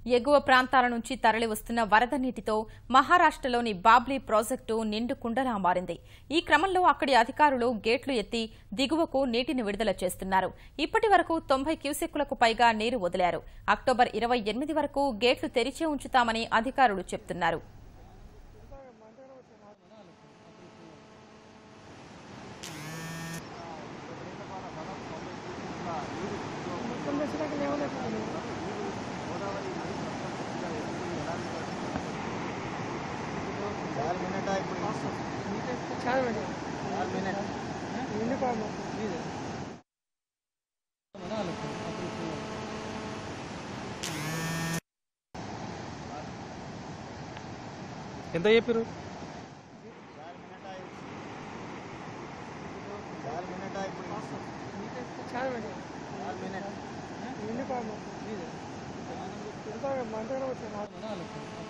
ఎగువ ప్రాంతాల నుంచి తరలివస్తున్న వరద నీటితో మహారాష్ట్రలోని బాబ్లీ ప్రాజెక్టు నిండు కుండలా మారింది. ఈ క్రమంలో అక్కడి అధికారులు గేట్లు ఎత్తి దిగువకు నీటిని విడుదల చేస్తున్నారు. ఇప్పటి వరకు 90 క్యూసెక్కులకు పైగా నీరు వదిలారు. అక్టోబర్ 28 వరకు గేట్లు తెరిచే ఉంచుతామని అధికారులు చెబుతున్నారు. ఎంత చెప్పారు? మంచిగా